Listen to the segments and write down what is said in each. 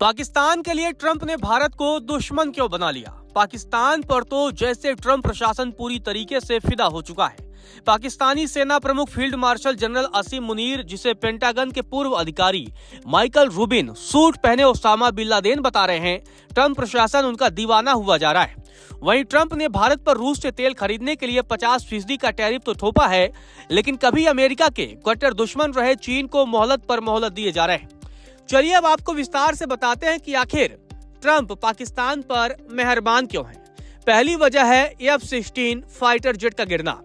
पाकिस्तान के लिए ट्रंप ने भारत को दुश्मन क्यों बना लिया? पाकिस्तान पर तो जैसे ट्रंप प्रशासन पूरी तरीके से फिदा हो चुका है। पाकिस्तानी सेना प्रमुख फील्ड मार्शल जनरल असीम मुनीर, जिसे पेंटागन के पूर्व अधिकारी माइकल रूबिन सूट पहने ओसामा बिन लादेन बता रहे हैं, ट्रंप प्रशासन उनका दीवाना हुआ जा रहा है। वहीं ट्रंप ने भारत पर रूस से तेल खरीदने के लिए 50% का टैरिफ तो थोपा है, लेकिन कभी अमेरिका के कट्टर दुश्मन रहे चीन को मोहलत पर मोहलत दिए जा रहे हैं। चलिए अब आपको विस्तार से बताते हैं कि आखिर ट्रंप पाकिस्तान पर मेहरबान क्यों है। पहली वजह है F-16 फाइटर जेट का गिरना।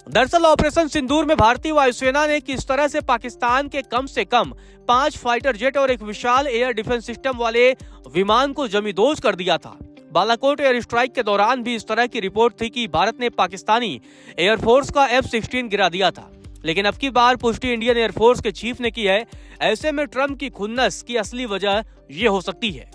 दरअसल ऑपरेशन सिंदूर में भारतीय वायुसेना ने किस तरह से पाकिस्तान के कम से कम 5 फाइटर जेट और एक विशाल एयर डिफेंस सिस्टम वाले विमान को जमींदोज कर दिया था। बालाकोट एयर स्ट्राइक के दौरान भी इस तरह की रिपोर्ट थी कि भारत ने पाकिस्तानी एयरफोर्स का F-16 गिरा दिया था, लेकिन अब की बार पुष्टि इंडियन एयरफोर्स के चीफ ने की है। ऐसे में ट्रंप की खुन्नस की असली वजह ये हो सकती है।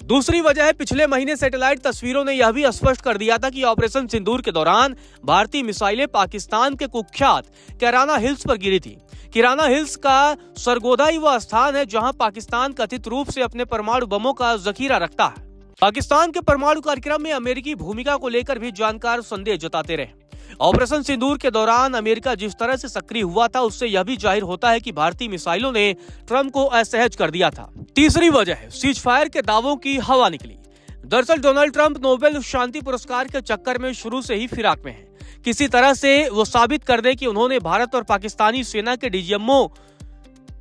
दूसरी वजह है, पिछले महीने सैटेलाइट तस्वीरों ने यह भी स्पष्ट कर दिया था कि ऑपरेशन सिंदूर के दौरान भारतीय मिसाइलें पाकिस्तान के कुख्यात कैराना हिल्स पर गिरी थी। कैराना हिल्स का सरगोदा ही वह स्थान है जहां पाकिस्तान कथित रूप से अपने परमाणु बमों का जखीरा रखता है। पाकिस्तान के परमाणु कार्यक्रम में अमेरिकी भूमिका को लेकर भी जानकार संदेह जताते रहे। ऑपरेशन सिंदूर के दौरान अमेरिका जिस तरह से सक्रिय हुआ था, उससे यह भी जाहिर होता है कि भारतीय मिसाइलों ने ट्रंप को असहज कर दिया था। तीसरी वजह है, सीज फायर के दावों की हवा निकली। दरअसल डोनाल्ड ट्रंप नोबेल शांति पुरस्कार के चक्कर में शुरू से ही फिराक में है। किसी तरह से वो साबित कर दे कि उन्होंने भारत और पाकिस्तानी सेना के डीजीएमओ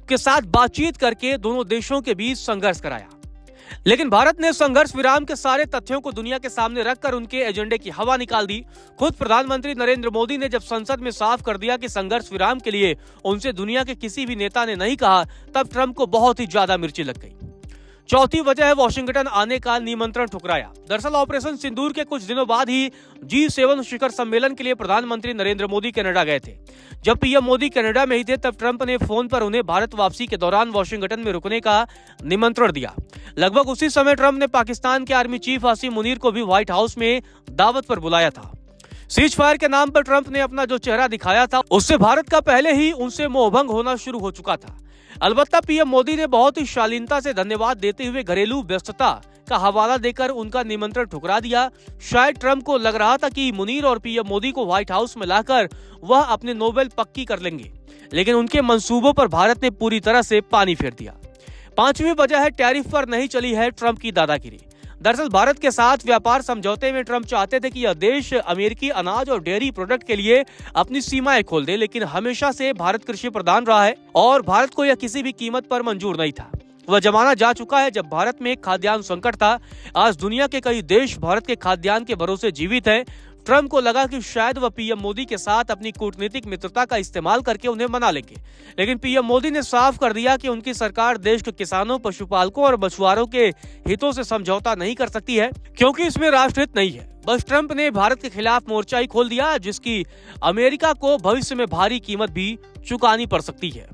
के साथ बातचीत करके दोनों देशों के बीच संघर्ष कराया, लेकिन भारत ने संघर्ष विराम के सारे तथ्यों को दुनिया के सामने रखकर उनके एजेंडे की हवा निकाल दी। खुद प्रधानमंत्री नरेंद्र मोदी ने जब संसद में साफ कर दिया कि संघर्ष विराम के लिए उनसे दुनिया के किसी भी नेता ने नहीं कहा, तब ट्रंप को बहुत ही ज्यादा मिर्ची लग गई। चौथी वजह है, वॉशिंगटन आने का निमंत्रण ठुकराया। दरअसल ऑपरेशन सिंदूर के कुछ दिनों बाद ही G7 शिखर सम्मेलन के लिए प्रधानमंत्री नरेंद्र मोदी कनाडा गए थे। जब पीएम मोदी कनाडा में ही थे, तब ट्रंप ने फोन पर उन्हें भारत वापसी के दौरान वॉशिंगटन में रुकने का निमंत्रण दिया। लगभग उसी समय ट्रंप ने पाकिस्तान के आर्मी चीफ असीम मुनीर को भी व्हाइट हाउस में दावत पर बुलाया था। सीज फायर के नाम पर ट्रंप ने अपना जो चेहरा दिखाया था, उससे भारत का पहले ही उनसे मोहभंग होना शुरू हो चुका था। अलबत्ता पीएम मोदी ने बहुत ही शालीनता से धन्यवाद देते हुए घरेलू व्यस्तता का हवाला देकर उनका निमंत्रण ठुकरा दिया। शायद ट्रंप को लग रहा था कि मुनीर और पीएम मोदी को व्हाइट हाउस में लाकर वह अपने नोबेल पक्की कर लेंगे, लेकिन उनके मंसूबों पर भारत ने पूरी तरह से पानी फेर दिया। पांचवी वजह है, टैरिफ पर नहीं चली है ट्रंप की दादागिरी। दरअसल भारत के साथ व्यापार समझौते में ट्रंप चाहते थे कि यह देश अमेरिकी अनाज और डेयरी प्रोडक्ट के लिए अपनी सीमाएं खोल दे, लेकिन हमेशा से भारत कृषि प्रधान रहा है और भारत को यह किसी भी कीमत पर मंजूर नहीं था। वह जमाना जा चुका है जब भारत में खाद्यान्न संकट था। आज दुनिया के कई देश भारत के खाद्यान्न के भरोसे जीवित हैं। ट्रंप को लगा कि शायद वह पीएम मोदी के साथ अपनी कूटनीतिक मित्रता का इस्तेमाल करके उन्हें मना लेंगे, लेकिन पीएम मोदी ने साफ कर दिया कि उनकी सरकार देश के किसानों, पशुपालकों और मछुआरों के हितों से समझौता नहीं कर सकती है, क्योंकि इसमें राष्ट्रहित नहीं है। बस ट्रंप ने भारत के खिलाफ मोर्चा ही खोल दिया, जिसकी अमेरिका को भविष्य में भारी कीमत भी चुकानी पड़ सकती है।